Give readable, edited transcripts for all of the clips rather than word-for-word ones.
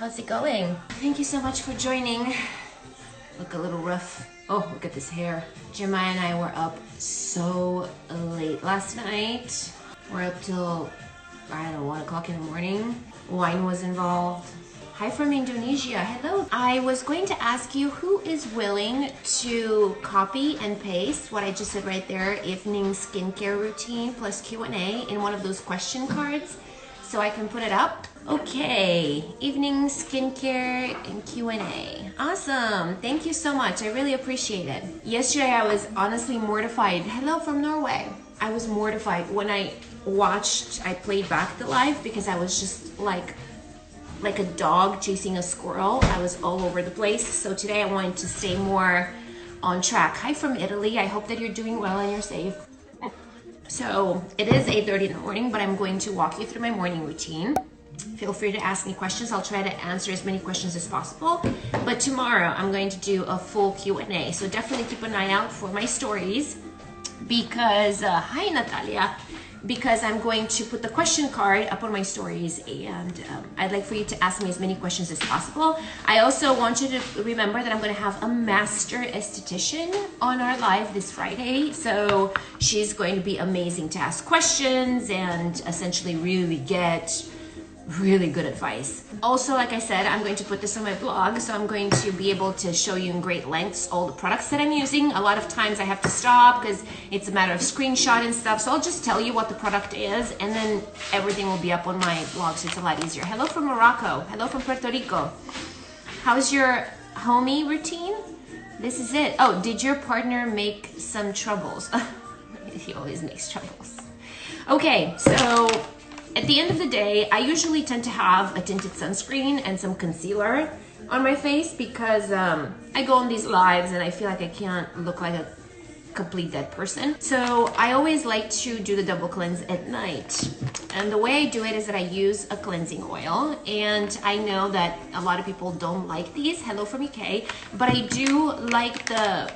How's it going? Thank you so much for joining. Look a little rough. Oh, look at this hair. Jeremiah and I were up so late last night. We're up till, I don't know, 1 o'clock in the morning. Wine was involved. Hi from Indonesia. Hello. I was going to ask you who is willing to copy and paste what I just said right there, evening skincare routine plus Q&A in one of those question cards so I can put it up. Okay, evening skincare and Q&A. Awesome. Thank you so much. I really appreciate it. Yesterday I was honestly mortified. Hello from Norway. I was mortified when I played back the live because I was just like a dog chasing a squirrel. I was all over the place. So today I wanted to stay more on track. Hi from Italy. I hope that you're doing well and you're safe. So it is 8:30 in the morning, but I'm going to walk you through my morning routine. Feel free to ask me questions. I'll try to answer as many questions as possible. But tomorrow I'm going to do a full Q&A. So definitely keep an eye out for my stories because, hi Natalia, because I'm going to put the question card up on my stories and I'd like for you to ask me as many questions as possible. I also want you to remember that I'm going to have a master esthetician on our live this Friday. So she's going to be amazing to ask questions and essentially really get really good advice. Also, like I said, I'm going to put this on my blog, so I'm going to be able to show you in great lengths all the products that I'm using. A lot of times I have to stop because it's a matter of screenshot and stuff, so I'll just tell you what the product is and then everything will be up on my blog, so it's a lot easier. Hello from Morocco. Hello from Puerto Rico. How's your homie routine? This is it. Oh, did your partner make some troubles? He always makes troubles. Okay, so at the end of the day, I usually tend to have a tinted sunscreen and some concealer on my face because I go on these lives and I feel like I can't look like a complete dead person. So I always like to do the double cleanse at night. And the way I do it is that I use a cleansing oil. And I know that a lot of people don't like these. Hello from UK. But I do like the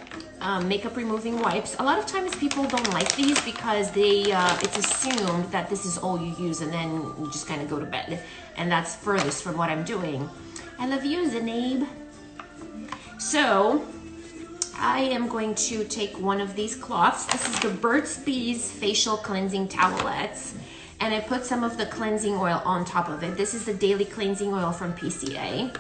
makeup removing wipes. A lot of times people don't like these because it's assumed that this is all you use and then you just kind of go to bed. And that's furthest from what I'm doing. I love you, Zainab. So I am going to take one of these cloths. This is the Burt's Bees facial cleansing towelettes. And I put some of the cleansing oil on top of it. This is the daily cleansing oil from PCA.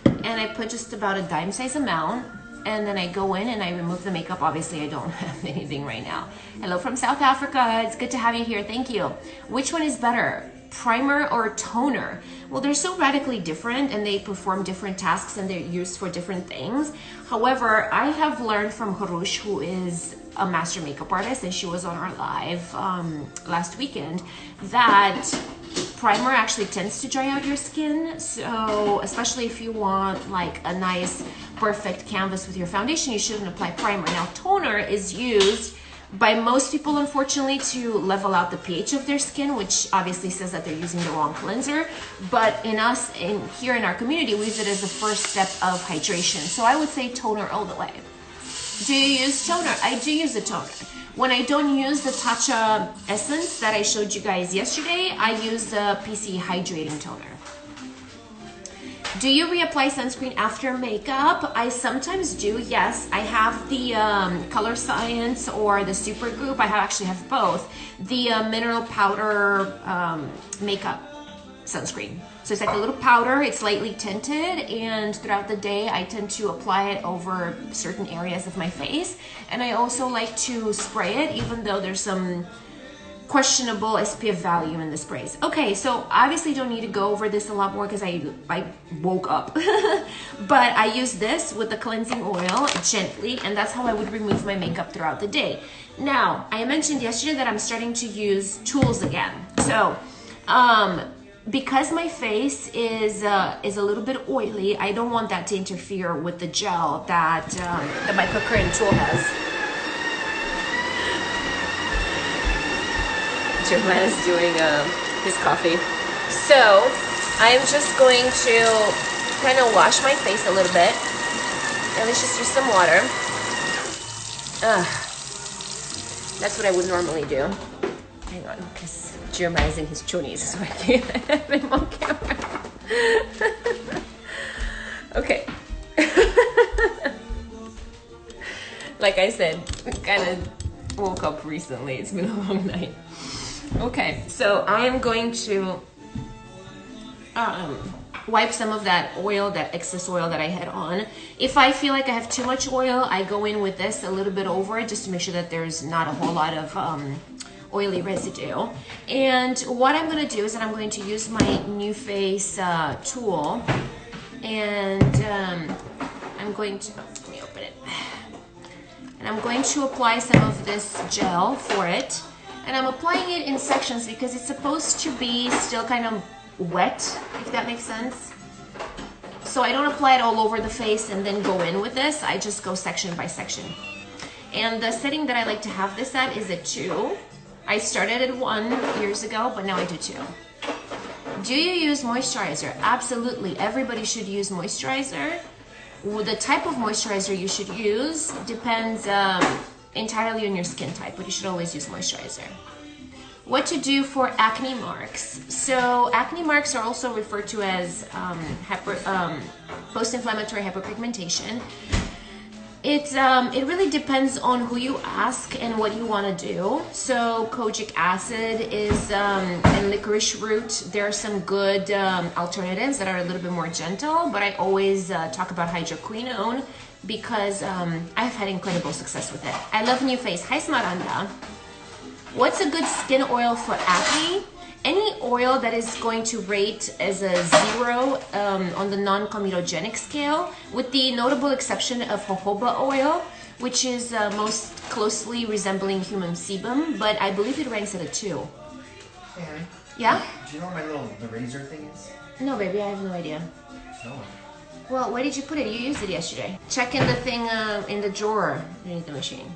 And I put just about a dime size amount. And then I go in and I remove the makeup. Obviously, I don't have anything right now. Hello from South Africa. It's good to have you here. Thank you. Which one is better, primer or toner? Well, they're so radically different and they perform different tasks and they're used for different things. However, I have learned from Harush, who is a master makeup artist, and she was on our live last weekend, that primer actually tends to dry out your skin. So especially if you want like a nice perfect canvas with your foundation, you shouldn't apply primer. Now toner is used by most people, unfortunately, to level out the pH of their skin, which obviously says that they're using the wrong cleanser. But here in our community, we use it as the first step of hydration. So I would say toner all the way. Do you use toner? I do use a toner. When I don't use the Tatcha essence that I showed you guys yesterday, I use the PC hydrating toner. Do you reapply sunscreen after makeup? I sometimes do, yes. I have the Color Science or the Supergoop. I actually have both. The mineral powder makeup sunscreen. So it's like a little powder, it's lightly tinted, and throughout the day I tend to apply it over certain areas of my face. And I also like to spray it, even though there's some questionable SPF value in the sprays. Okay, so obviously don't need to go over this a lot more because I woke up. But I use this with the cleansing oil gently, and that's how I would remove my makeup throughout the day. Now, I mentioned yesterday that I'm starting to use tools again. So, because my face is a little bit oily, I don't want that to interfere with the gel that the Microcurrent tool has. Jeremiah's doing his coffee. So I'm just going to kind of wash my face a little bit. And let's just use some water. That's what I would normally do. Hang on, because Jeremiah's in his chonies, so I can't have him on camera. Like I said, kind of woke up recently. It's been a long night. Okay, so I am going to wipe some of that oil, that excess oil that I had on. If I feel like I have too much oil, I go in with this a little bit over it just to make sure that there's not a whole lot of oily residue. And what I'm going to do is that I'm going to use my New Face tool, and I'm going to, let me open it, and I'm going to apply some of this gel for it, and I'm applying it in sections because it's supposed to be still kind of wet, if that makes sense. So I don't apply it all over the face and then go in with this. I just go section by section. And the setting that I like to have this at is a 2. I started at 1 years ago, but now I do 2. Do you use moisturizer? Absolutely. Everybody should use moisturizer. The type of moisturizer you should use depends entirely on your skin type, but you should always use moisturizer. What to do for acne marks? So acne marks are also referred to as post-inflammatory hyperpigmentation. It really depends on who you ask and what you want to do. So kojic acid is and licorice root. There are some good alternatives that are a little bit more gentle, but I always talk about hydroquinone because I've had incredible success with it. I love New Face. Hi, Smaranda. What's a good skin oil for acne? Any oil that is going to rate as a 0 on the non-comedogenic scale, with the notable exception of jojoba oil, which is most closely resembling human sebum, but I believe it ranks at a 2. Hey, honey. Yeah? Do you know what the razor thing is? No, baby, I have no idea. No. Well, where did you put it? You used it yesterday. Check in the thing in the drawer underneath the machine.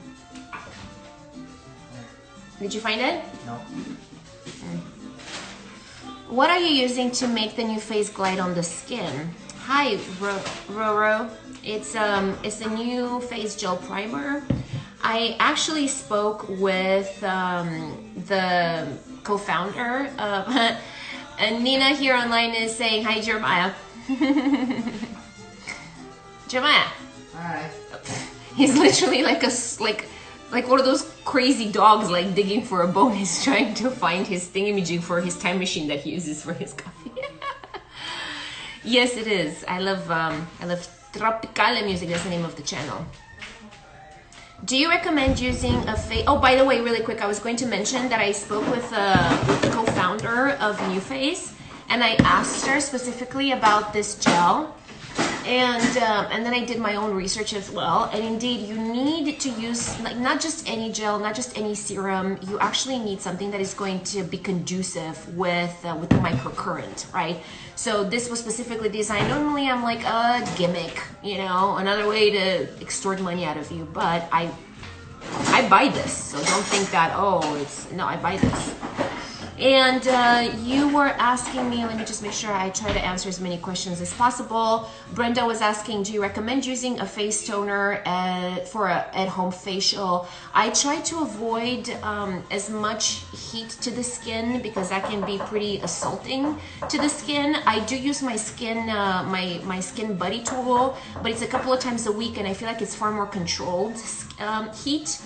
Did you find it? No. What are you using to make the New Face glide on the skin? Hi, Roro. It's a New Face gel primer. I actually spoke with the co-founder. And Nina here online is saying hi, Jeremiah. Jeremiah. Hi. He's literally like like one of those crazy dogs, like digging for a bone. He's trying to find his thingamajig for his time machine that he uses for his coffee. Yes, it is. I love Tropicale music. That's the name of the channel. Do you recommend using a face? Oh, by the way, really quick, I was going to mention that I spoke with the co-founder of New Face, and I asked her specifically about this gel. And then I did my own research as well, and indeed you need to use like not just any gel, not just any serum. You actually need something that is going to be conducive with the microcurrent, right? So this was specifically designed. Normally I'm like a gimmick, you know, another way to extort money out of you, but I buy this, so don't think that, oh, it's, no, I buy this. And you were asking me, let me just make sure I try to answer as many questions as possible. Brenda was asking, do you recommend using a face toner for an at-home facial? I try to avoid as much heat to the skin because that can be pretty assaulting to the skin. I do use my skin, my skin buddy tool, but it's a couple of times a week, and I feel like it's far more controlled heat.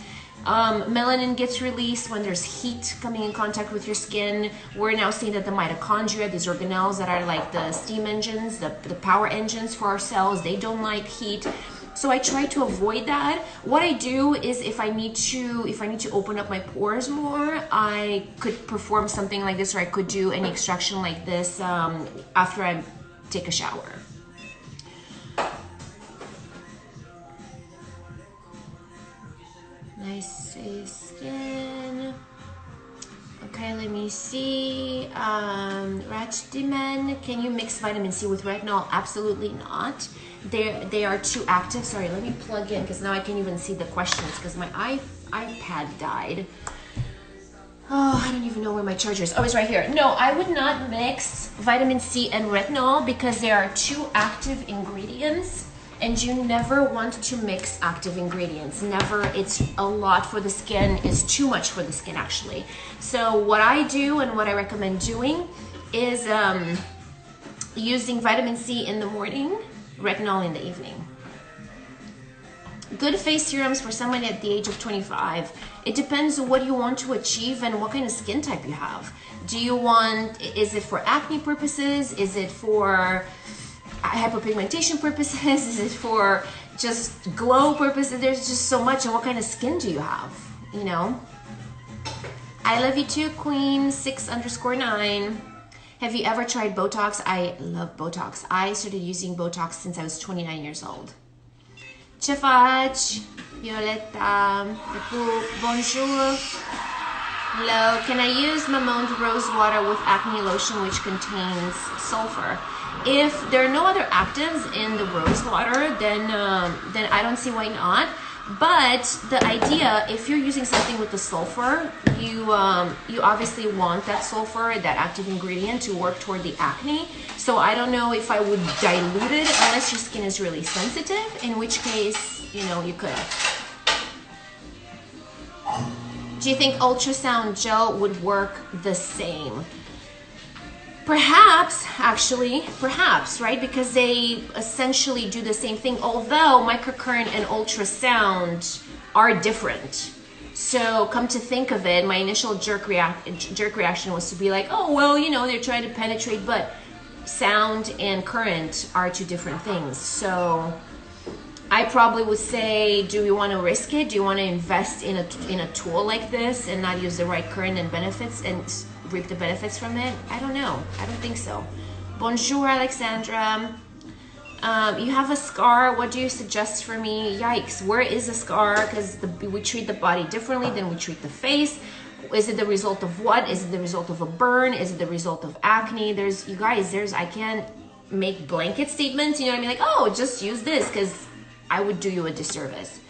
Melanin gets released when there's heat coming in contact with your skin. We're now seeing that the mitochondria, these organelles that are like the steam engines, the power engines for our cells, they don't like heat. So I try to avoid that. What I do is if I need to open up my pores more, I could perform something like this, or I could do an extraction like this after I take a shower. Nice face skin. Okay, let me see. Rachdiman, can you mix vitamin C with retinol? Absolutely not. They are too active. Sorry, let me plug in because now I can't even see the questions because my iPad died. Oh, I don't even know where my charger is. Oh, it's right here. No, I would not mix vitamin C and retinol because they are two active ingredients. And you never want to mix active ingredients. Never. It's a lot for the skin. It's too much for the skin, actually. So what I do and what I recommend doing is using vitamin C in the morning, retinol in the evening. Good face serums for someone at the age of 25. It depends on what you want to achieve and what kind of skin type you have. Do you want, is it for acne purposes? Is it for hyperpigmentation purposes? Is it for just glow purposes? There's just so much. And what kind of skin do you have, you know? I love you too, Queen 6_9. Have you ever tried Botox? I love Botox. I started using Botox since I was 29 years old. Chefach, Violetta, bonjour. Hello, can I use Mamonde Rose Water with acne lotion which contains sulfur? If there are no other actives in the rose water, then I don't see why not. But the idea, if you're using something with the sulfur, you obviously want that sulfur, that active ingredient, to work toward the acne. So I don't know if I would dilute it unless your skin is really sensitive, in which case, you know, you could. Do you think ultrasound gel would work the same? Perhaps, actually, perhaps, right? Because they essentially do the same thing, although microcurrent and ultrasound are different. So come to think of it, my initial jerk reaction was to be like, oh, well, you know, they're trying to penetrate, but sound and current are two different things. So I probably would say, do we want to risk it? Do you want to invest in a tool like this and not use the right current and benefits and reap the benefits from it? I don't know. I don't think so. Bonjour, Alexandra. You have a scar. What do you suggest for me? Yikes. Where is the scar? Because we treat the body differently than we treat the face. Is it the result of what? Is it the result of a burn? Is it the result of acne? You guys, I can't make blanket statements. You know what I mean? Like, oh, just use this, because I would do you a disservice.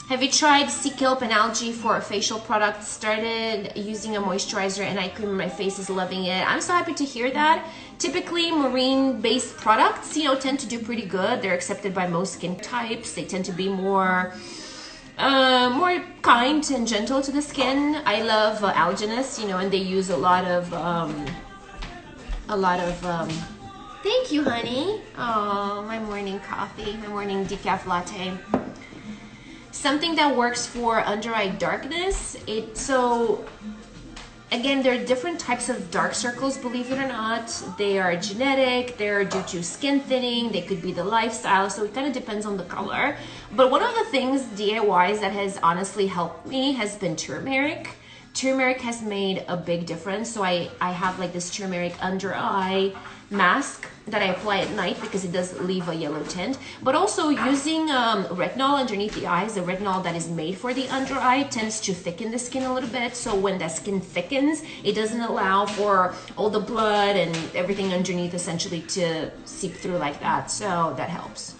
Have you tried sea kelp and algae for a facial product? Started using a moisturizer and eye cream and my face is loving it. I'm so happy to hear that. Typically marine-based products, you know, tend to do pretty good. They're accepted by most skin types. They tend to be more kind and gentle to the skin. I love alginus, you know, and they use a lot of thank you, honey. Oh, my morning coffee, my morning decaf latte. Something that works for under eye darkness. So again, there are different types of dark circles, believe it or not. They are genetic, they're due to skin thinning, they could be the lifestyle, so it kind of depends on the color. But one of the things DIYs that has honestly helped me has been turmeric. Turmeric has made a big difference. So I have like this turmeric under eye mask that I apply at night because it does leave a yellow tint. But also using retinol underneath the eyes, the retinol that is made for the under eye tends to thicken the skin a little bit. So when that skin thickens, it doesn't allow for all the blood and everything underneath essentially to seep through like that. So that helps.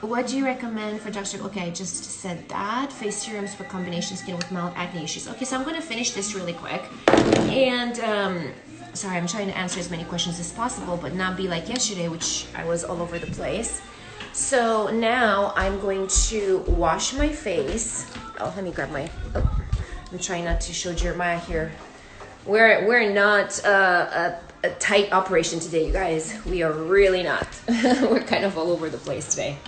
What do you recommend for dark circles? Okay, I just said that. Face serums for combination skin with mild acne issues. Okay, so I'm going to finish this really quick. And, sorry, I'm trying to answer as many questions as possible, but not be like yesterday, which I was all over the place. So now I'm going to wash my face. Oh, let me grab my, I'm trying not to show Jeremiah here. We're not a tight operation today, you guys. We are really not. We're kind of all over the place today.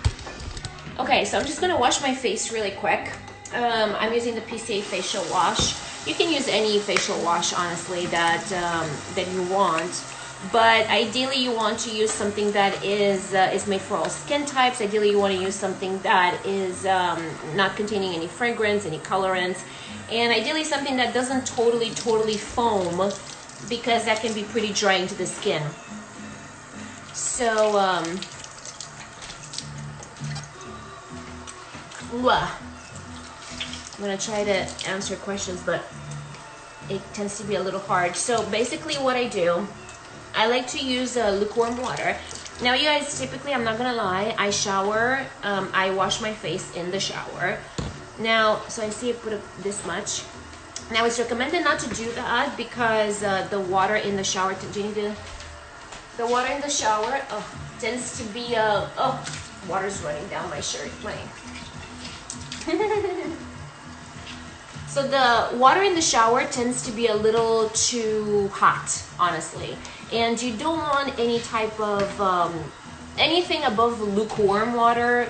Okay, so I'm just gonna wash my face really quick. I'm using the PCA facial wash. You can use any facial wash, honestly, that you want. But ideally, you want to use something that is made for all skin types. Ideally, you want to use something that is not containing any fragrance, any colorants, and ideally something that doesn't totally foam, because that can be pretty drying to the skin. So, I'm gonna try to answer questions, but it tends to be a little hard. So basically what I do, I like to use lukewarm water. Now you guys, typically, I'm not gonna lie, I shower, I wash my face in the shower. Now, so I see I put this much. Now it's recommended not to do that because the water in the shower, the water in the shower tends to be, water's running down my shirt, So the water in the shower tends to be a little too hot, honestly. And you don't want any type of, anything above lukewarm water.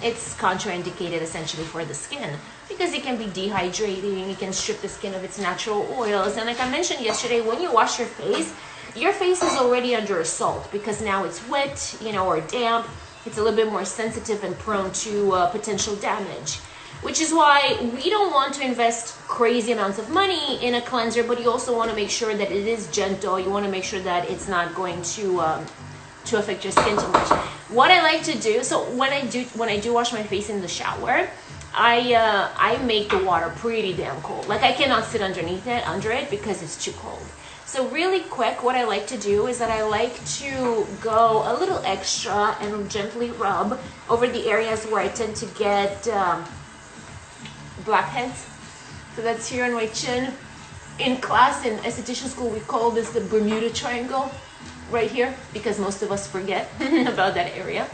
It's contraindicated essentially for the skin because it can be dehydrating, it can strip the skin of its natural oils. And like I mentioned yesterday, when you wash your face is already under assault because now it's wet, you know, or damp. It's a little bit more sensitive and prone to potential damage, which is why we don't want to invest crazy amounts of money in a cleanser, but you also want to make sure that it is gentle. You want to make sure that it's not going to affect your skin too much. What I like to do, so when I do wash my face in the shower, I make the water pretty damn cold. Like I cannot sit under it because it's too cold. So really quick, what I like to do is that I like to go a little extra and gently rub over the areas where I tend to get blackheads. So that's here on my chin. In class, in esthetician school, we call this the Bermuda Triangle, right here, because most of us forget about that area.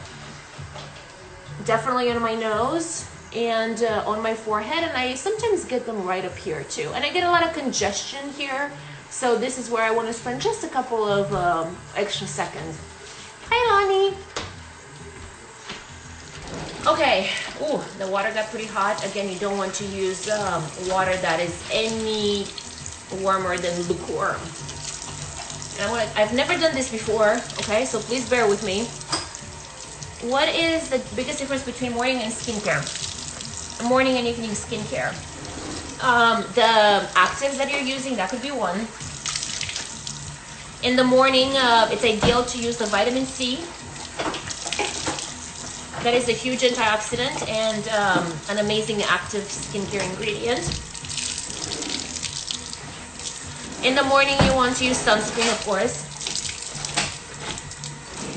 Definitely on my nose and on my forehead, and I sometimes get them right up here too. And I get a lot of congestion here, so this is where I want to spend just a couple of extra seconds. Hi, Lonnie. Okay, ooh, the water got pretty hot. Again, you don't want to use water that is any warmer than lukewarm. And I've never done this before, okay, so please bear with me. What is the biggest difference between morning and skincare? Morning and evening skincare. The actives that you're using, that could be one. In the morning, it's ideal to use the vitamin C. That is a huge antioxidant and an amazing active skincare ingredient. In the morning, you want to use sunscreen, of course.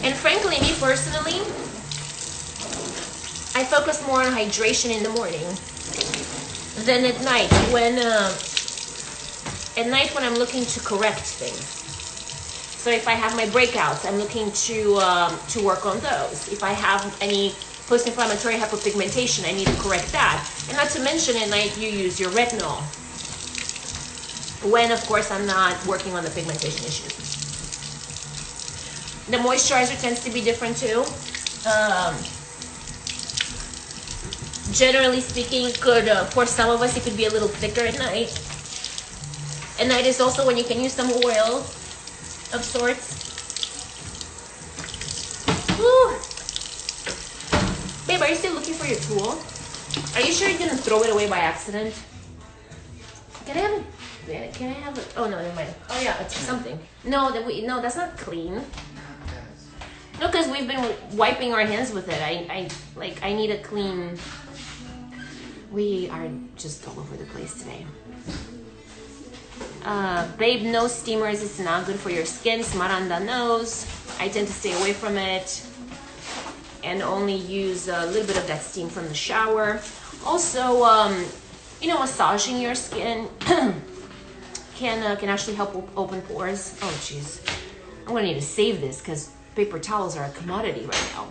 And frankly, me personally, I focus more on hydration in the morning than at night. At night when I'm looking to correct things. So if I have my breakouts, I'm looking to work on those. If I have any post-inflammatory hypopigmentation, I need to correct that. And not to mention at night you use your retinol. When, of course, I'm not working on the pigmentation issues. The moisturizer tends to be different too. Generally speaking, for some of us, it could be a little thicker at night. At night is also when you can use some oil of sorts. Woo. Babe, are you still looking for your tool? Are you sure you didn't throw it away by accident? Can I have it? Oh no, never mind. Oh yeah, it's something. No, that's not clean. No, because we've been wiping our hands with it. I need a clean. We are just all over the place today. Babe, no steamers. It's not good for your skin. Smaranda knows. I tend to stay away from it and only use a little bit of that steam from the shower. Also, massaging your skin can actually help open pores. Oh, jeez. I'm gonna need to save this because paper towels are a commodity right now.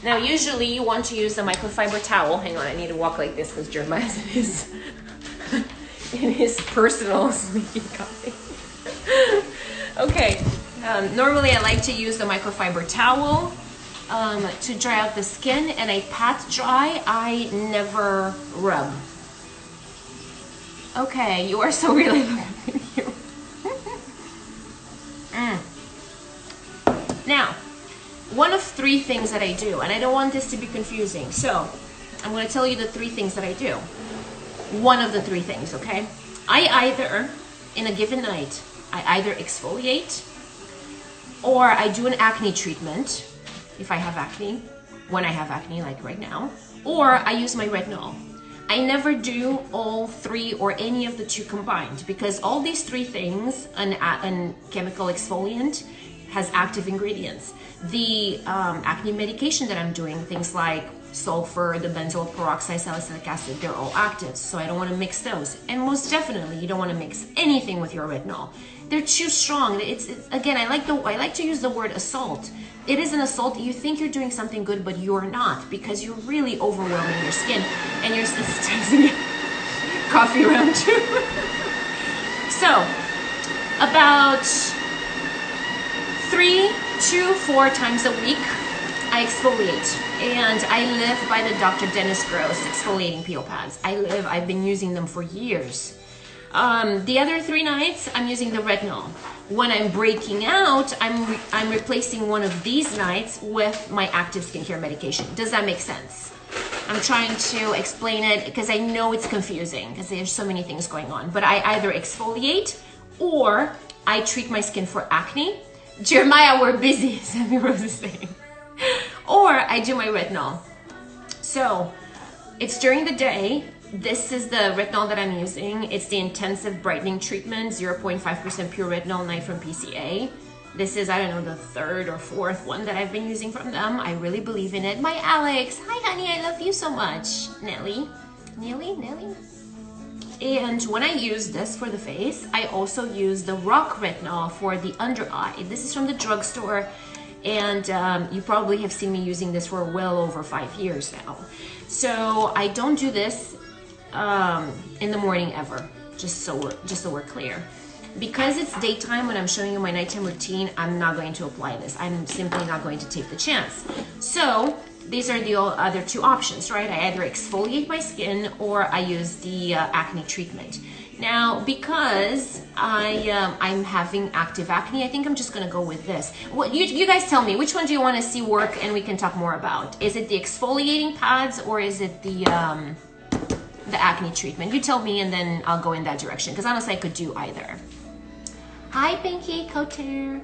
Now, usually you want to use a microfiber towel. Hang on, I need to walk like this because Jeremiah is in his personal making coffee. Okay, normally I like to use the microfiber towel to dry out the skin, and I pat dry. I never rub. Okay, you are so really looking at you. Now, one of three things that I do, and I don't want this to be confusing, so I'm going to tell you the three things that I do. One of the three things, okay? In a given night, I either exfoliate, or I do an acne treatment, if I have acne, when I have acne, like right now, or I use my retinol. I never do all three or any of the two combined, because all these three things, an chemical exfoliant, has active ingredients. The acne medication that I'm doing, things like sulfur, the benzoyl peroxide, salicylic acid, they're all active, so I don't want to mix those. And most definitely, you don't want to mix anything with your retinol. They're too strong. It's again, I like to use the word assault it is an assault. You think you're doing something good, but you're not, because you're really overwhelming your skin and you're sensitizing coffee around you. So about 3 to 4 times a week I exfoliate, and I live by the Dr. Dennis Gross exfoliating peel pads. I've been using them for years. The other 3 nights I'm using the retinol. When I'm breaking out, I'm replacing one of these nights with my active skincare medication. Does that make sense? I'm trying to explain it because I know it's confusing because there's so many things going on, but I either exfoliate or I treat my skin for acne. Jeremiah, we're busy, Sammy Rose is saying. Or I do my retinol. So it's during the day. This is the retinol that I'm using. It's the Intensive Brightening Treatment, 0.5% pure retinol, night from PCA. This is, I don't know, the 3rd or 4th one that I've been using from them. I really believe in it. My Alex, hi honey, I love you so much. Nelly. And when I use this for the face, I also use the Rock Retinol for the under eye. This is from the drugstore, and you probably have seen me using this for well over 5 years now. So I don't do this in the morning ever, just so we're clear. Because it's daytime when I'm showing you my nighttime routine, I'm not going to apply this. I'm simply not going to take the chance. So these are the other 2 options, right? I either exfoliate my skin or I use the acne treatment. Now, because I'm having active acne, I think I'm just gonna go with this. What you guys tell me, which one do you want to see work, and we can talk more about? Is it the exfoliating pads or is it the acne treatment? You tell me, and then I'll go in that direction. Because honestly, I could do either. Hi, Pinky Coter.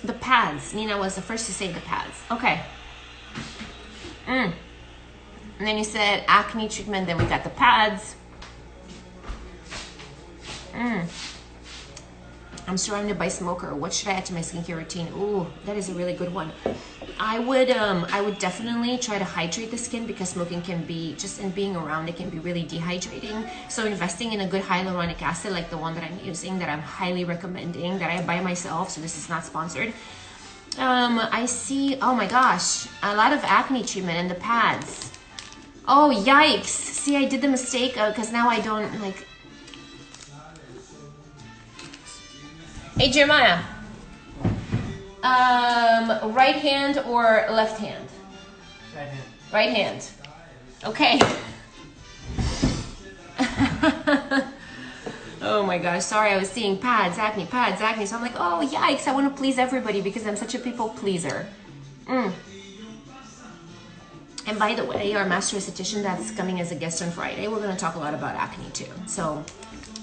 The pads. Nina was the first to say the pads. Okay. And then you said acne treatment, then we got the pads. I'm surrounded by smoker. What should I add to my skincare routine? Ooh, that is a really good one. I would definitely try to hydrate the skin, because smoking can be, just in being around it, can be really dehydrating. So investing in a good hyaluronic acid like the one that I'm using, that I'm highly recommending, that I buy myself, so this is not sponsored. I see, oh my gosh, a lot of acne treatment and the pads. Oh, yikes. See, I did the mistake because now I don't like... Hey, Jeremiah. Right hand or left hand? Right hand. Right hand. Okay. Oh my gosh, sorry, I was seeing pads, acne, so I'm like, oh yikes, I want to please everybody because I'm such a people pleaser. And by the way, our master esthetician that's coming as a guest on Friday, we're going to talk a lot about acne too. So,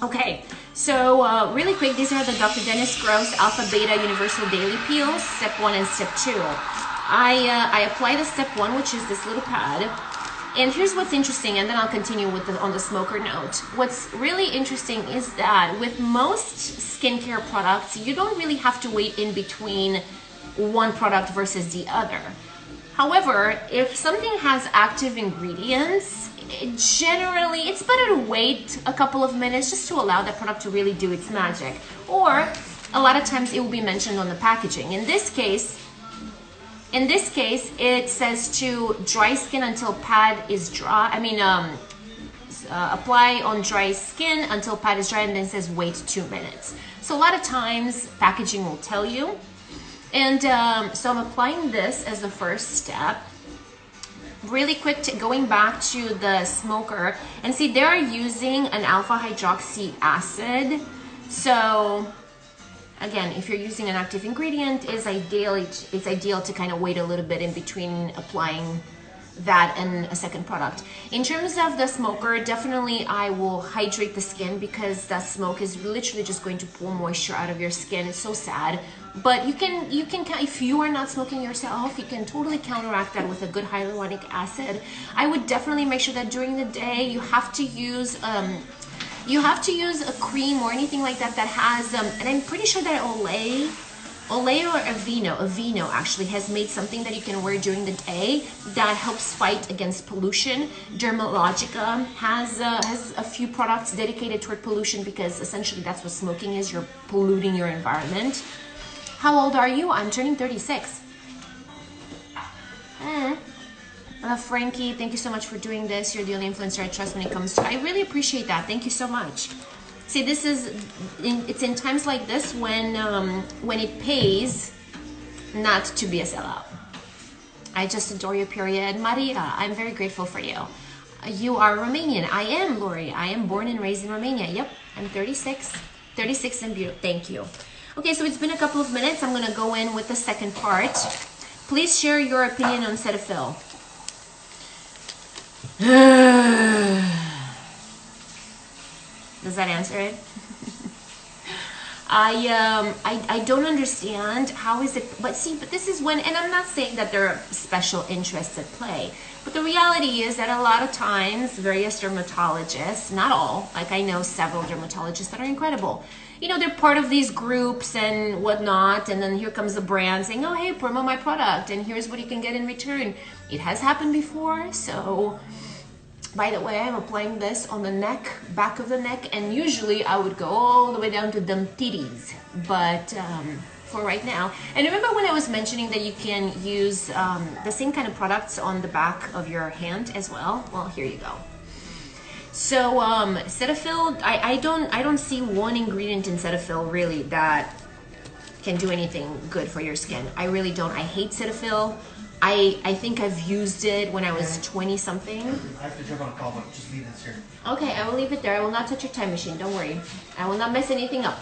okay, so really quick, these are the Dr. Dennis Gross Alpha Beta Universal Daily Peels, step 1 and step 2. I apply the step 1, which is this little pad. And here's what's interesting, and then I'll continue with on the smoker note. What's really interesting is that with most skincare products, you don't really have to wait in between one product versus the other. However, if something has active ingredients, generally it's better to wait a couple of minutes just to allow that product to really do its magic. Or a lot of times it will be mentioned on the packaging. In this case, it says to dry skin until pad is dry. Apply on dry skin until pad is dry, and then it says wait 2 minutes. So a lot of times packaging will tell you. And so I'm applying this as the first step. Really quick, going back to the smoker, and see they're using an alpha hydroxy acid. So again, if you're using an active ingredient, it's ideal to kind of wait a little bit in between applying that and a second product. In terms of the smoker, definitely I will hydrate the skin, because that smoke is literally just going to pull moisture out of your skin. It's so sad, but you can if you are not smoking yourself, you can totally counteract that with a good hyaluronic acid. I would definitely make sure that during the day you have to use a cream or anything like that that has and I'm pretty sure that Olay Olay or Aveeno actually has made something that you can wear during the day that helps fight against pollution. Dermalogica has a few products dedicated toward pollution because essentially that's what smoking is. You're polluting your environment. How old are you? I'm turning 36. Frankie, thank you so much for doing this. You're the only influencer I trust when it comes to... I really appreciate that. Thank you so much. See, it's in times like this when it pays not to be a sellout. I just adore you, period. Maria, I'm very grateful for you. You are Romanian. I am, Lori. I am born and raised in Romania. Yep, I'm 36. 36 and beautiful. Thank you. Okay, so it's been a couple of minutes. I'm going to go in with the second part. Please share your opinion on Cetaphil. Does that answer it? I don't understand how is it, but this is when, and I'm not saying that there are special interests at play, but the reality is that a lot of times various dermatologists, not all, like I know several dermatologists that are incredible, you know, they're part of these groups and whatnot, and then here comes the brand saying, oh hey, promote my product and here's what you can get in return. It has happened before. So by the way, I'm applying this on the neck, back of the neck, and usually I would go all the way down to them titties, but for right now. And remember when I was mentioning that you can use the same kind of products on the back of your hand as well? Well, here you go. So Cetaphil, I don't see one ingredient in Cetaphil really that can do anything good for your skin. I really don't. I hate Cetaphil. I think I've used it when I was 20 something. I have to jump on a call, but just leave this here. Okay, I will leave it there. I will not touch your time machine. Don't worry. I will not mess anything up.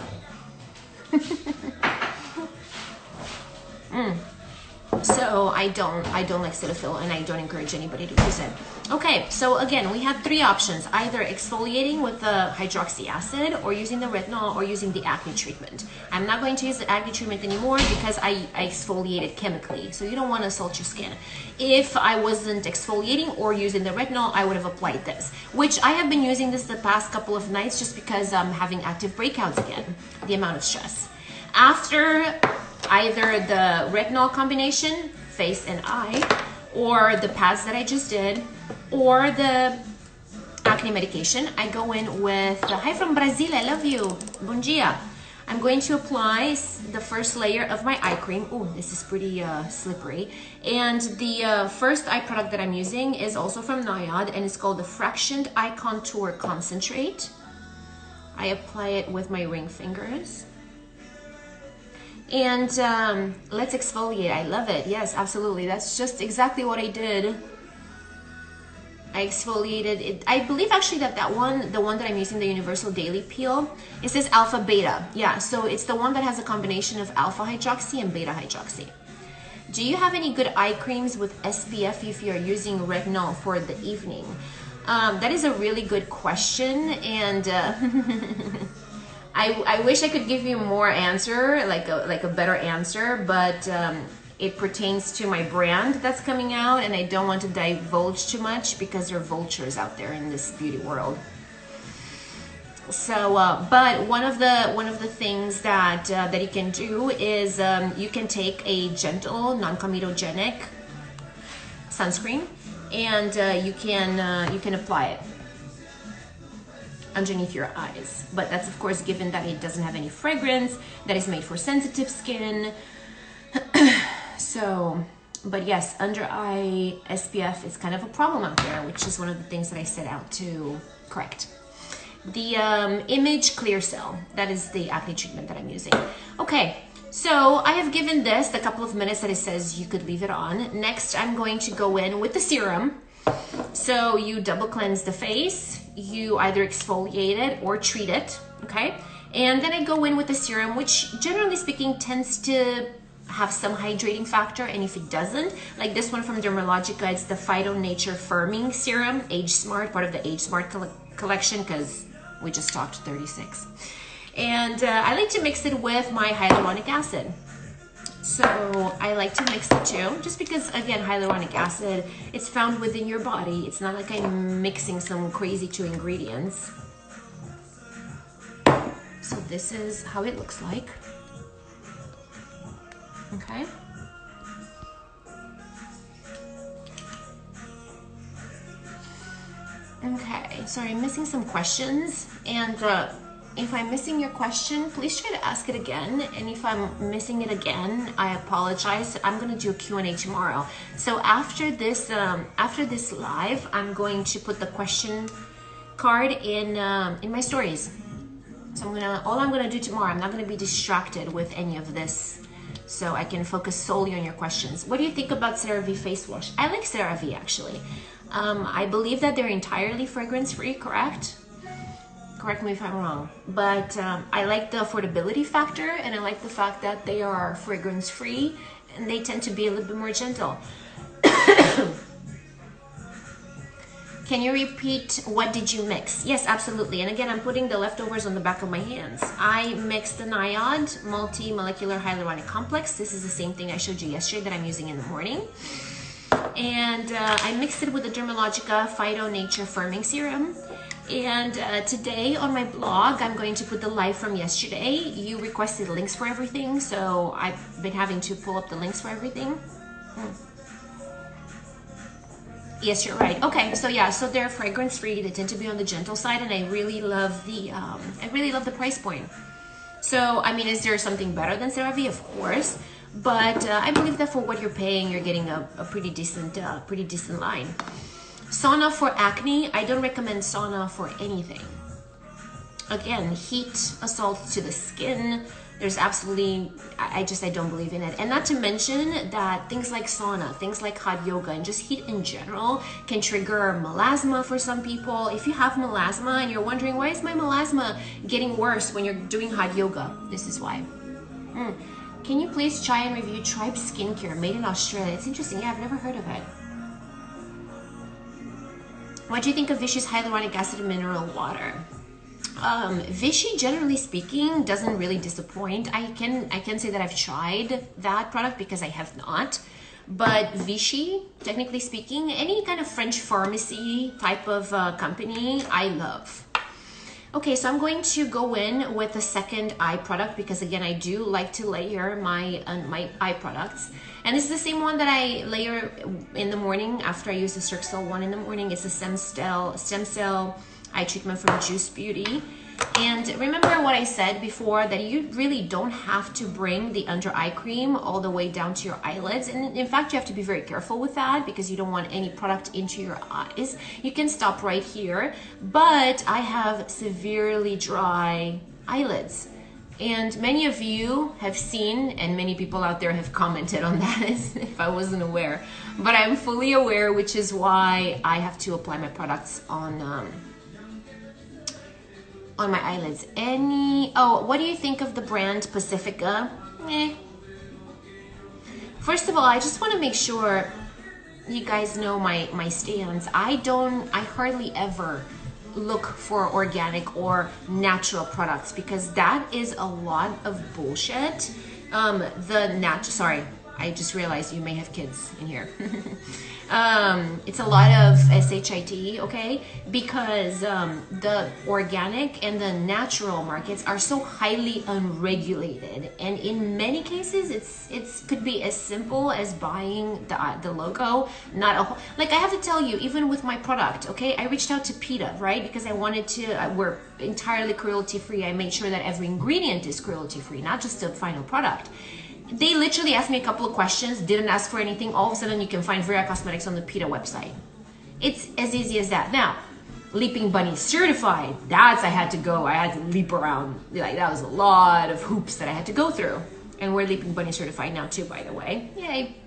So I don't like Cetaphil, and I don't encourage anybody to use it. Okay, so again, we have three options: either exfoliating with the hydroxy acid, or using the retinol, or using the acne treatment. I'm not going to use the acne treatment anymore because I exfoliated chemically, so you don't want to assault your skin. If I wasn't exfoliating or using the retinol, I would have applied this, which I have been using this the past couple of nights just because I'm having active breakouts again, the amount of stress. After either the retinol combination, face and eye, or the pads that I just did, or the acne medication, I go in with, hi from Brazil, I love you, bom dia. I'm going to apply the first layer of my eye cream. Oh, this is pretty slippery. And the first eye product that I'm using is also from Nayad, and it's called the Fractioned Eye Contour Concentrate. I apply it with my ring fingers. And let's exfoliate. I love it. Yes, absolutely. That's just exactly what I did. I exfoliated it. I believe actually that the one that I'm using, the Universal Daily Peel, it says alpha beta. Yeah, so it's the one that has a combination of alpha hydroxy and beta hydroxy. Do you have any good eye creams with SPF if you're using retinol for the evening? That is a really good question, and I wish I could give you more answer, like a better answer, but it pertains to my brand that's coming out, and I don't want to divulge too much because there are vultures out there in this beauty world. So, but one of the things that that you can do is you can take a gentle, non-comedogenic sunscreen, and you can apply it underneath your eyes. But that's of course given that it doesn't have any fragrance, that is made for sensitive skin. So, but yes, under eye SPF is kind of a problem out there, which is one of the things that I set out to correct. The Image Clear Cell, that is the acne treatment that I'm using. Okay, so I have given this the couple of minutes that it says you could leave it on. Next, I'm going to go in with the serum. So you double cleanse the face, you either exfoliate it or treat it, okay? And then I go in with the serum, which generally speaking tends to have some hydrating factor, and if it doesn't, like this one from Dermalogica, it's the Phyto Nature Firming Serum, Age Smart, part of the Age Smart collection, because we just talked 36. And I like to mix it with my hyaluronic acid. So I like to mix the two, just because, again, hyaluronic acid, it's found within your body. It's not like I'm mixing some crazy two ingredients. So this is how it looks like. Okay. Okay, sorry, I'm missing some questions, and if I'm missing your question, please try to ask it again, and if I'm missing it again, I apologize. I'm gonna do a Q&A tomorrow. So after this live, I'm going to put the question card in my stories. So all I'm gonna do tomorrow, I'm not gonna be distracted with any of this, so I can focus solely on your questions. What do you think about CeraVe face wash? I like CeraVe actually. I believe that they're entirely fragrance-free, correct? Correct me if I'm wrong. But I like the affordability factor, and I like the fact that they are fragrance-free, and they tend to be a little bit more gentle. Can you repeat, what did you mix? Yes, absolutely. And again, I'm putting the leftovers on the back of my hands. I mixed the NIOD multi-molecular hyaluronic complex. This is the same thing I showed you yesterday that I'm using in the morning. And I mixed it with the Dermalogica Phyto Nature Firming Serum. And today on my blog, I'm going to put the live from yesterday. You requested links for everything, so I've been having to pull up the links for everything. Yes, you're right. Okay, so yeah, so they're fragrance-free. They tend to be on the gentle side, and I really love the price point. So, I mean, is there something better than CeraVe? Of course. But I believe that for what you're paying, you're getting a pretty decent line. Sauna for acne. I don't recommend sauna for anything. Again, heat assault to the skin. There's absolutely, I don't believe in it. And not to mention that things like sauna, things like hot yoga, and just heat in general can trigger melasma for some people. If you have melasma and you're wondering, why is my melasma getting worse when you're doing hot yoga? This is why. Can you please try and review Tribe Skincare, made in Australia? It's interesting. Yeah, I've never heard of it. What do you think of Vichy's hyaluronic acid and mineral water? Vichy, generally speaking, doesn't really disappoint. I can say that I've tried that product because I have not. But Vichy, technically speaking, any kind of French pharmacy type of company, I love. Okay, so I'm going to go in with the second eye product because again, I do like to layer my eye products. And this is the same one that I layer in the morning after I use the Cirque Cell one in the morning. It's a stem cell eye treatment from Juice Beauty. And remember what I said before, that you really don't have to bring the under eye cream all the way down to your eyelids. And in fact, you have to be very careful with that because you don't want any product into your eyes. You can stop right here, but I have severely dry eyelids. And many of you have seen, and many people out there have commented on that as if I wasn't aware. But I'm fully aware, which is why I have to apply my products on my eyelids. What do you think of the brand Pacifica? First of all, I just want to make sure you guys know my stance. I hardly ever look for organic or natural products because that is a lot of bullshit. Sorry, I just realized you may have kids in here. It's a lot of SHIT, okay? Because the organic and the natural markets are so highly unregulated, and in many cases, it could be as simple as buying the logo. Like I have to tell you, even with my product, okay? I reached out to PETA, right? Because I wanted to. We're entirely cruelty-free. I made sure that every ingredient is cruelty-free, not just the final product. They literally asked me a couple of questions, didn't ask for anything. All of a sudden, you can find Vera Cosmetics on the PETA website. It's as easy as that. Now, Leaping Bunny certified, I had to leap around. Like, that was a lot of hoops that I had to go through. And we're Leaping Bunny certified now too, by the way. Yay.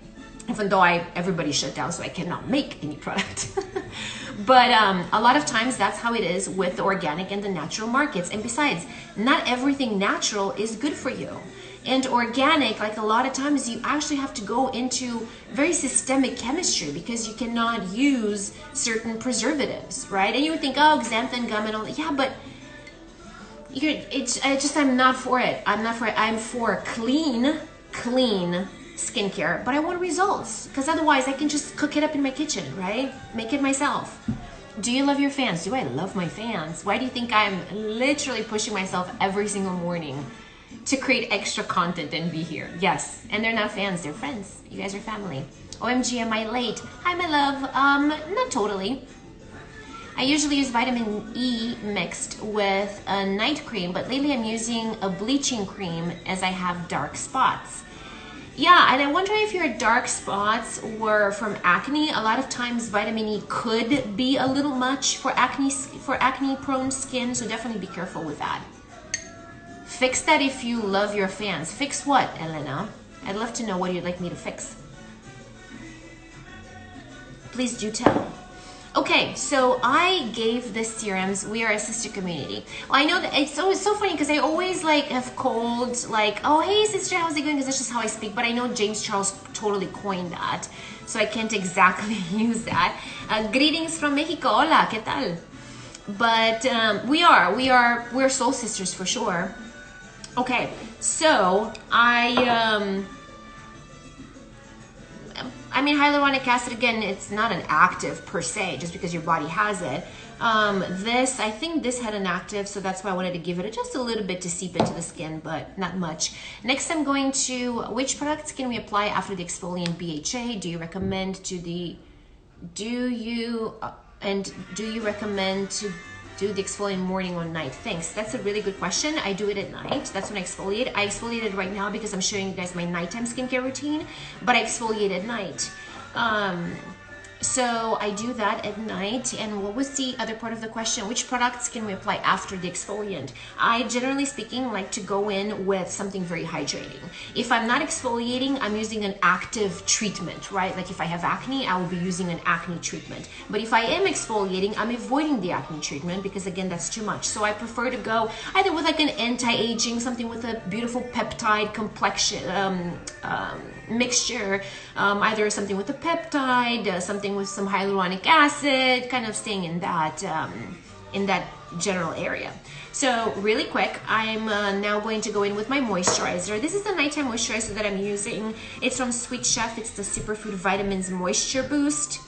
Even though everybody shut down, so I cannot make any product. But a lot of times that's how it is with the organic and the natural markets. And besides, not everything natural is good for you. And organic, like a lot of times you actually have to go into very systemic chemistry because you cannot use certain preservatives, right? And you would think, oh, xanthan gum and all that. Yeah, but I'm not for it. I'm for clean skincare, but I want results because otherwise I can just cook it up in my kitchen, right? Make it myself. Do you love your fans? Do I love my fans? Why do you think I'm literally pushing myself every single morning to create extra content and be here. Yes, and they're not fans, they're friends. You guys are family. OMG, am I late? Hi, my love. Not totally. I usually use vitamin E mixed with a night cream, but lately I'm using a bleaching cream as I have dark spots. Yeah, and I wonder if your dark spots were from acne. A lot of times vitamin E could be a little much for acne prone skin, so definitely be careful with that. Fix that if you love your fans. Fix what, Elena? I'd love to know what you'd like me to fix. Please do tell. Okay, so I gave the serums. We are a sister community. Well, I know that it's so funny because I always like have called like, oh, hey sister, how's it going? Because that's just how I speak. But I know James Charles totally coined that, so I can't exactly use that. Greetings from Mexico. Hola, ¿qué tal? But we're soul sisters for sure. Okay, so I mean, hyaluronic acid, again, it's not an active per se, just because your body has it. I think this had an active, so that's why I wanted to give it just a little bit to seep into the skin, but not much. Next, I'm going to, which products can we apply after the exfoliant BHA? Do you recommend recommend to do the exfoliant morning or night? Thanks. That's a really good question. I do it at night. That's when I exfoliate. I exfoliate right now because I'm showing you guys my nighttime skincare routine, but I exfoliate at night. So I do that at night. And what was the other part of the question? Which products can we apply after the exfoliant? I, generally speaking, like to go in with something very hydrating. If I'm not exfoliating, I'm using an active treatment, right? Like if I have acne, I will be using an acne treatment. But if I am exfoliating, I'm avoiding the acne treatment because, again, that's too much. So I prefer to go either with like an anti-aging, something with a beautiful peptide complexion mixture, either something with a peptide, something with some hyaluronic acid, kind of staying in that general area. So really quick, I'm now going to go in with my moisturizer. This is the nighttime moisturizer that I'm using. It's from Sweet Chef. It's the Superfood Vitamins Moisture Boost.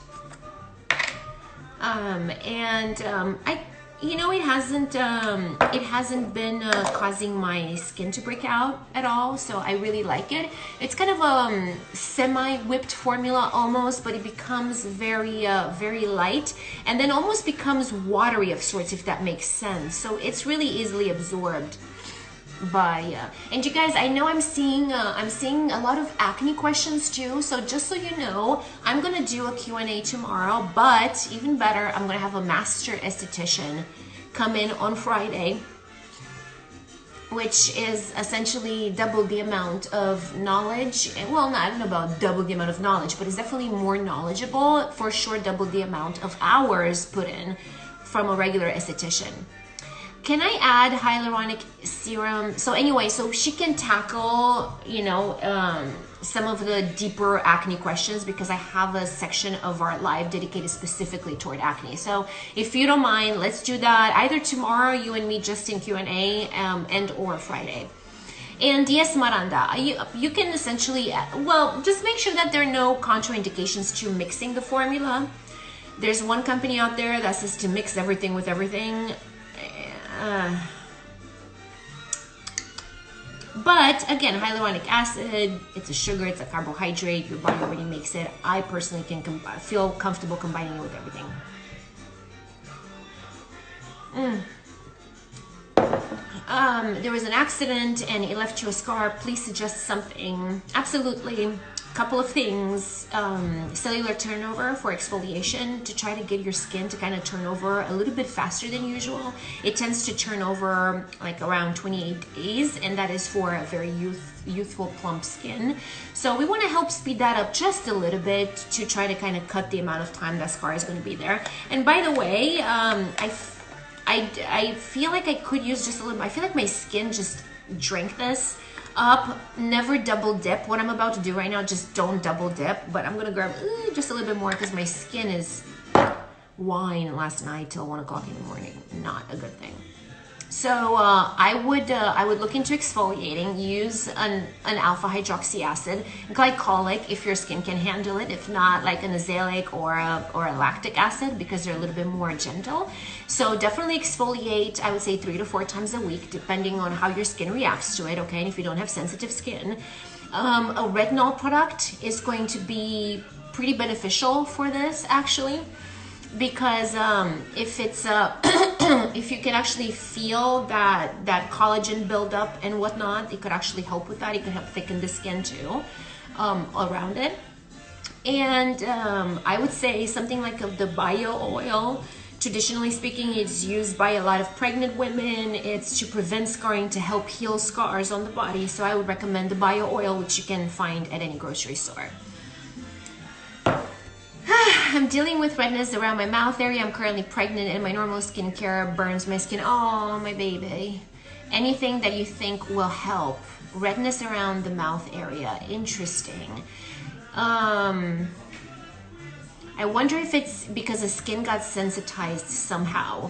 It hasn't been causing my skin to break out at all, so I really like it. It's kind of a semi-whipped formula almost, but it becomes very light and then almost becomes watery of sorts, if that makes sense. So it's really easily absorbed by and you guys, I know I'm seeing a lot of acne questions too, so just so you know, I'm gonna do a Q&A tomorrow, but even better, I'm gonna have a master esthetician come in on Friday, which is essentially double the amount of knowledge. Well, I don't know about double the amount of knowledge, but it's definitely more knowledgeable, for sure. Double the amount of hours put in from a regular esthetician. Can I add hyaluronic serum? So anyway, so she can tackle, some of the deeper acne questions, because I have a section of our live dedicated specifically toward acne. So if you don't mind, let's do that either tomorrow, you and me, just in Q&A, and or Friday. And yes, Miranda, you can essentially, well, just make sure that there are no contraindications to mixing the formula. There's one company out there that says to mix everything with everything. But again, hyaluronic acid, it's a sugar, it's a carbohydrate, your body already makes it. I personally can feel comfortable combining it with everything. There was an accident and it left you a scar. Please suggest something. Absolutely. Couple of things. Cellular turnover for exfoliation, to try to get your skin to kind of turn over a little bit faster than usual. It tends to turn over like around 28 days, and that is for a very youthful, plump skin. So we want to help speed that up just a little bit to try to kind of cut the amount of time that scar is going to be there. And by the way, I feel like I could use just a little. I feel like my skin just drank this up. Never double dip. What I'm about to do right now, just don't double dip, but I'm gonna grab just a little bit more because my skin is wine last night till 1 o'clock in the morning. Not a good thing. So I would look into exfoliating. Use an alpha hydroxy acid, glycolic if your skin can handle it. If not, like an azelaic or a lactic acid, because they're a little bit more gentle. So definitely exfoliate. I would say 3 to 4 times a week, depending on how your skin reacts to it. Okay, and if you don't have sensitive skin, a retinol product is going to be pretty beneficial for this, actually. Because if it's if you can actually feel that collagen buildup and whatnot, it could actually help with that. It could help thicken the skin too around it. And I would say something like the bio oil. Traditionally speaking, it's used by a lot of pregnant women. It's to prevent scarring, to help heal scars on the body. So I would recommend the bio oil, which you can find at any grocery store. I'm dealing with redness around my mouth area. I'm currently pregnant and my normal skincare burns my skin. Oh, my baby. Anything that you think will help. Redness around the mouth area. Interesting. I wonder if it's because the skin got sensitized somehow.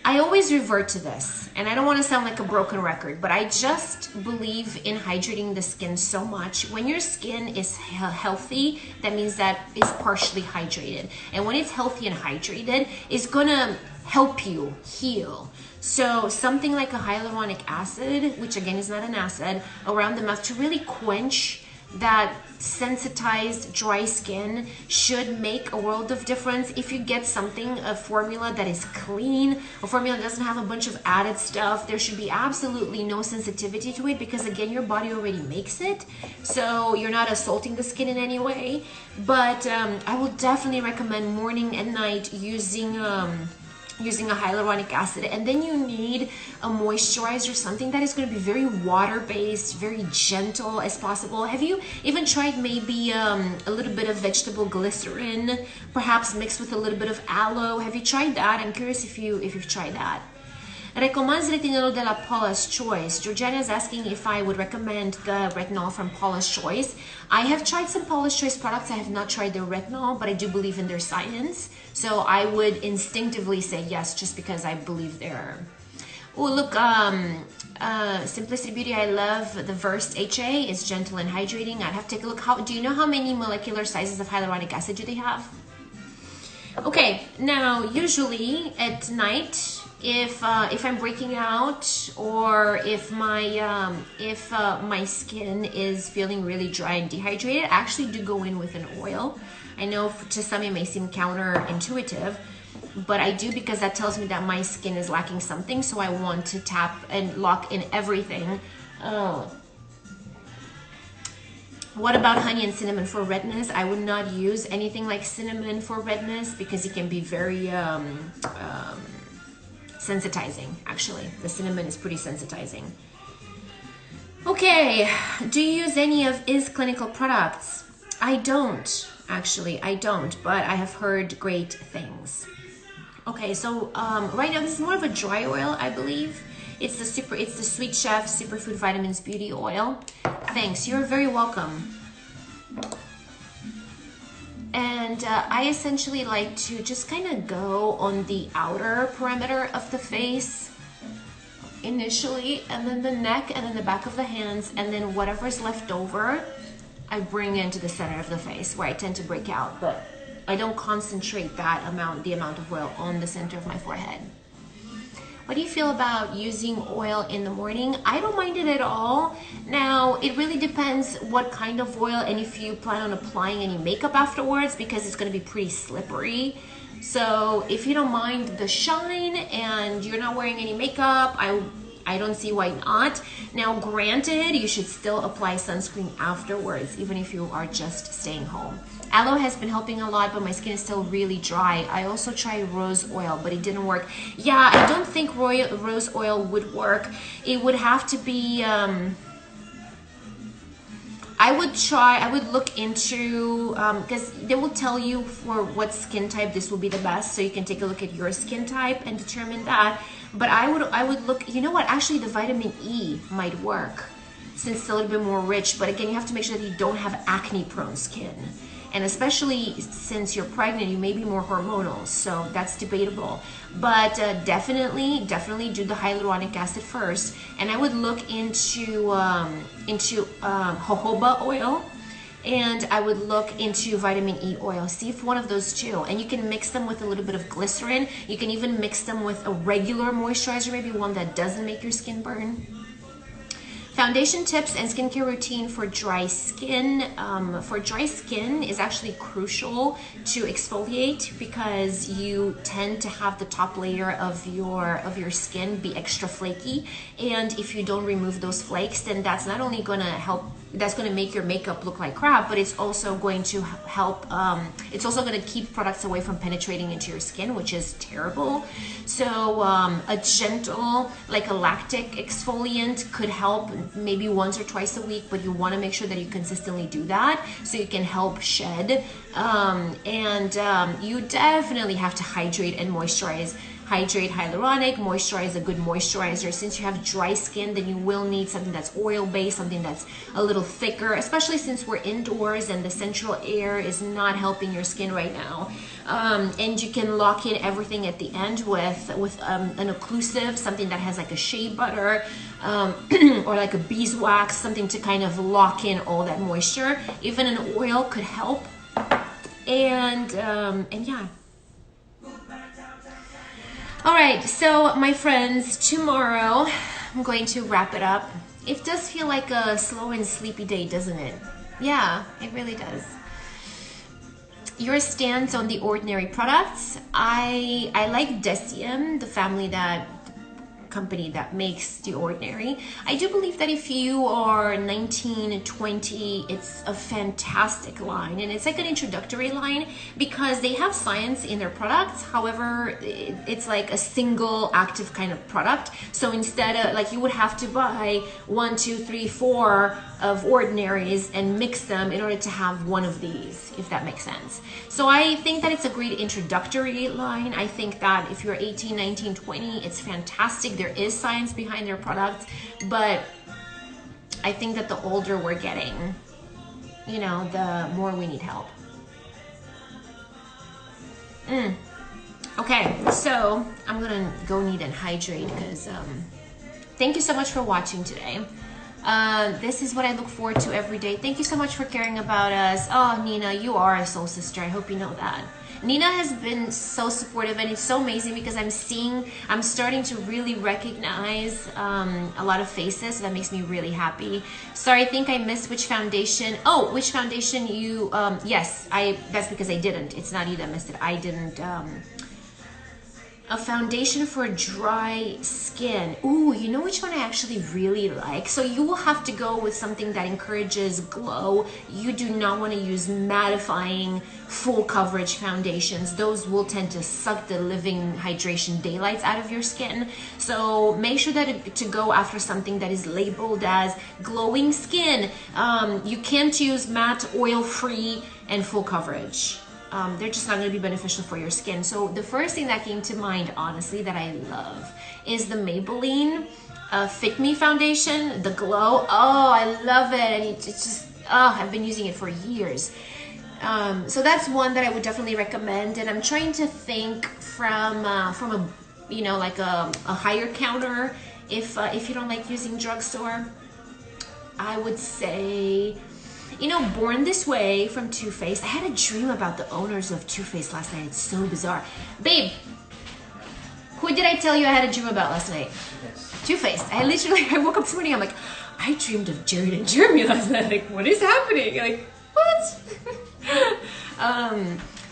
I always revert to this, and I don't want to sound like a broken record, but I just believe in hydrating the skin so much. When your skin is healthy, that means that it's partially hydrated. And when it's healthy and hydrated, it's gonna help you heal. So something like a hyaluronic acid, which again is not an acid, around the mouth to really quench that sensitized dry skin should make a world of difference. If you get something, a formula that is clean, a formula that doesn't have a bunch of added stuff, there should be absolutely no sensitivity to it, because again, your body already makes it, so you're not assaulting the skin in any way. But I will definitely recommend morning and night using a hyaluronic acid. And then you need a moisturizer, something that is going to be very water-based, very gentle as possible. Have you even tried maybe a little bit of vegetable glycerin, perhaps mixed with a little bit of aloe? Have you tried that? I'm curious if you've tried that. ¿Recomiendas retinol de la Paula's Choice? Georgiana is asking if I would recommend the retinol from Paula's Choice. I have tried some Paula's Choice products. I have not tried their retinol, but I do believe in their science. So I would instinctively say yes, just because I believe they're... Oh, look, Simplicity Beauty, I love the Versed HA. It's gentle and hydrating. I'd have to take a look. Do you know how many molecular sizes of hyaluronic acid do they have? Okay, now usually at night, if I'm breaking out, or if my skin is feeling really dry and dehydrated, I actually do go in with an oil. I know to some it may seem counterintuitive, but I do, because that tells me that my skin is lacking something, so I want to tap and lock in everything. What about honey and cinnamon for redness? I would not use anything like cinnamon for redness, because it can be very sensitizing. Actually, the cinnamon is pretty sensitizing. Okay, do you use any of Is Clinical products? I don't, actually, I don't, but I have heard great things. Okay, so right now this is more of a dry oil, I believe. It's the Sweet Chef Superfood Vitamins Beauty Oil. Thanks, you're very welcome. And I essentially like to just kind of go on the outer perimeter of the face initially, and then the neck, and then the back of the hands, and then whatever's left over, I bring into the center of the face, where I tend to break out, but I don't concentrate the amount of oil on the center of my forehead. What do you feel about using oil in the morning? I don't mind it at all. Now, it really depends what kind of oil, and if you plan on applying any makeup afterwards, because it's going to be pretty slippery. So if you don't mind the shine and you're not wearing any makeup, I don't see why not. Now, granted, you should still apply sunscreen afterwards, even if you are just staying home. Aloe has been helping a lot, but my skin is still really dry. I also tried rose oil, but it didn't work. Yeah, I don't think rose oil would work. It would have to be... I would look into, because they will tell you for what skin type this will be the best, so you can take a look at your skin type and determine that. But I would look, you know what, actually the vitamin E might work, since it's a little bit more rich, but again, you have to make sure that you don't have acne prone skin. and especially since you're pregnant, you may be more hormonal, so that's debatable. But definitely do the hyaluronic acid first, and I would look into jojoba oil, and I would look into vitamin E oil. See if one of those two, and you can mix them with a little bit of glycerin. You can even mix them with a regular moisturizer, maybe one that doesn't make your skin burn. Foundation tips and skincare routine for dry skin. For dry skin is actually crucial to exfoliate because you tend to have the top layer of your skin be extra flaky, and if you don't remove those flakes, then that's not only going to help, that's going to make your makeup look like crap, but it's also going to help, it's also going to keep products away from penetrating into your skin, which is terrible. So a gentle, like a lactic exfoliant could help maybe once or twice a week, but you want to make sure that you consistently do that so you can help shed. You definitely have to hydrate and moisturize. Hydrate, hyaluronic, moisturize, a good moisturizer. Since you have dry skin, then you will need something that's oil-based, something that's a little thicker, especially since we're indoors and the central air is not helping your skin right now. And you can lock in everything at the end with an occlusive, something that has like a shea butter or like a beeswax, something to kind of lock in all that moisture. Even an oil could help. And yeah. All right, so my friends, tomorrow I'm going to wrap it up. It does feel like a slow and sleepy day, doesn't it? Yeah, it really does. Your stance on the Ordinary products. I like Deciem, the company that makes the Ordinary. I do believe that if you are 19, 20, it's a fantastic line, and it's like an introductory line because they have science in their products. However, it's like a single active kind of product. So instead of, like, you would have to buy 1, 2, 3, 4 of Ordinaries and mix them in order to have one of these, if that makes sense. So I think that it's a great introductory line. I think that if you're 18, 19, 20, it's fantastic. There is science behind their products, but I think that the older we're getting, you know, the more we need help. Okay, so I'm gonna go need and hydrate because thank you so much for watching today. This is what I look forward to every day. Thank you so much for caring about us. Oh, Nina, you are a soul sister. I hope you know that. Nina has been so supportive, and it's so amazing because I'm starting to really recognize a lot of faces. So that makes me really happy. Sorry, I think I missed which foundation. Oh, which foundation you, yes, that's because I didn't. It's not you that missed it. I didn't, a foundation for dry skin. Ooh, you know which one I actually really like? So you will have to go with something that encourages glow. You do not want to use mattifying full coverage foundations. Those will tend to suck the living hydration daylights out of your skin. So make sure that to go after something that is labeled as glowing skin. You can't use matte, oil-free, and full coverage. They're just not going to be beneficial for your skin. So the first thing that came to mind, honestly, that I love is the Maybelline Fit Me foundation, the glow. Oh, I love it. And it's just, oh, I've been using it for years. So that's one that I would definitely recommend. And I'm trying to think from a, you know, like a higher counter. If you don't like using drugstore, I would say, you know, Born This Way from Too Faced. I had a dream about the owners of Too Faced last night. It's so bizarre. Babe, who did I tell you I had a dream about last night? Yes. Too Faced. I woke up this morning, I'm like, I dreamed of Jared and Jeremy last night. Like, what is happening? Like, what?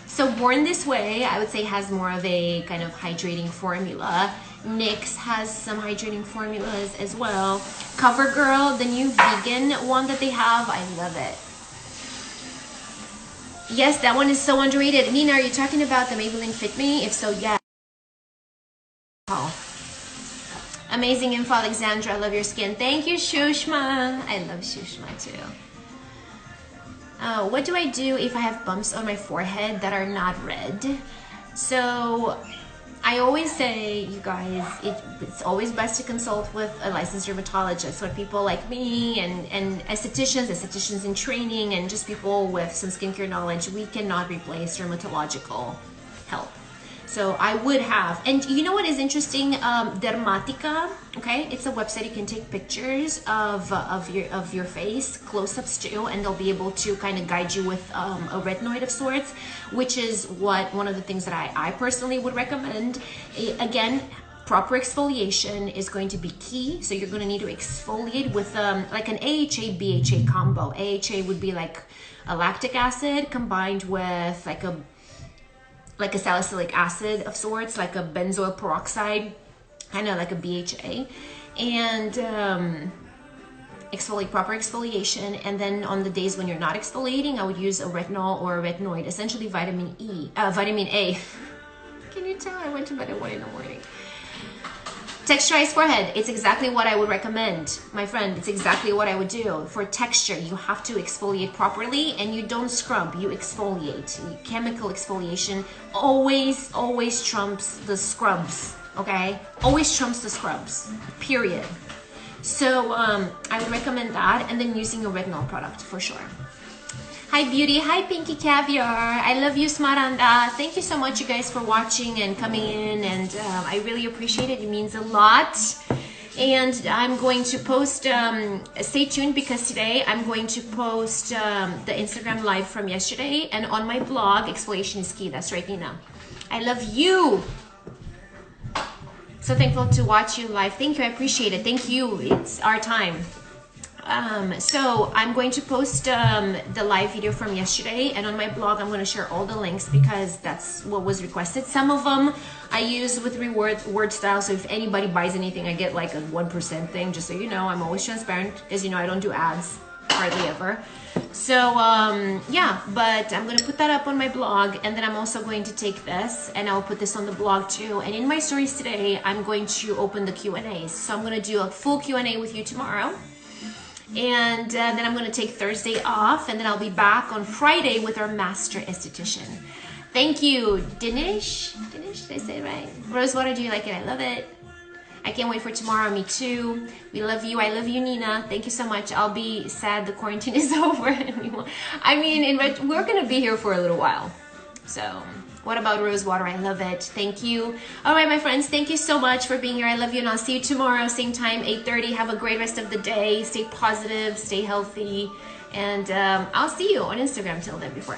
So Born This Way, I would say, has more of a kind of hydrating formula. NYX has some hydrating formulas as well. CoverGirl, the new vegan one that they have, I love it. Yes, that one is so underrated. Nina, are you talking about the Maybelline Fit Me? If so, yeah. Oh. Amazing info, Alexandra. I love your skin. Thank you, Shushma. I love Shushma too. What do I do if I have bumps on my forehead that are not red? So I always say, you guys, it's always best to consult with a licensed dermatologist. For people like me and estheticians in training, and just people with some skincare knowledge, we cannot replace dermatological help. So I would have, and you know what is interesting? Dermatica, okay? It's a website. You can take pictures of your face, close-ups too, and they'll be able to kind of guide you with a retinoid of sorts, which is one of the things that I personally would recommend. Again, proper exfoliation is going to be key. So you're going to need to exfoliate with like an AHA BHA combo. AHA would be like a lactic acid combined with like a salicylic acid of sorts, like a benzoyl peroxide, kind of like a BHA, and proper exfoliation. And then on the days when you're not exfoliating, I would use a retinol or a retinoid, essentially vitamin A. Can you tell I went to bed at 1 in the morning? Texturized forehead, it's exactly what I would recommend, my friend. It's exactly what I would do. For texture, you have to exfoliate properly, and you don't scrub, you exfoliate. Chemical exfoliation always trumps the scrubs, okay? Always trumps the scrubs, period. So I would recommend that, and then using a retinol product for sure. Hi Beauty, hi Pinky Caviar, I love you Smaranda. Thank you so much you guys for watching and coming in, and I really appreciate it. It means a lot. And I'm going to post, stay tuned, because today I'm going to post the Instagram live from yesterday, and on my blog, Exfoliation is Key. That's right, Nina. I love you. So thankful to watch you live. Thank you, I appreciate it. Thank you, it's our time. So I'm going to post the live video from yesterday, and on my blog I'm going to share all the links because that's what was requested. Some of them I use with word style, so if anybody buys anything I get like a 1% thing, just so you know. I'm always transparent, because you know I don't do ads hardly ever. So yeah, but I'm gonna put that up on my blog, and then I'm also going to take this and I'll put this on the blog too. And in my stories today I'm going to open the Q&As, so I'm gonna do a full Q&A with you tomorrow. And then I'm going to take Thursday off, and then I'll be back on Friday with our master esthetician. Thank you, Dinesh. Dinesh, did I say it right? Rosewater, do you like it? I love it. I can't wait for tomorrow. Me too. We love you. I love you, Nina. Thank you so much. I'll be sad the quarantine is over. I mean, we're going to be here for a little while. So what about Rosewater? I love it. Thank you. All right, my friends, thank you so much for being here. I love you, and I'll see you tomorrow, same time, 8:30. Have a great rest of the day. Stay positive, stay healthy, and I'll see you on Instagram till then before.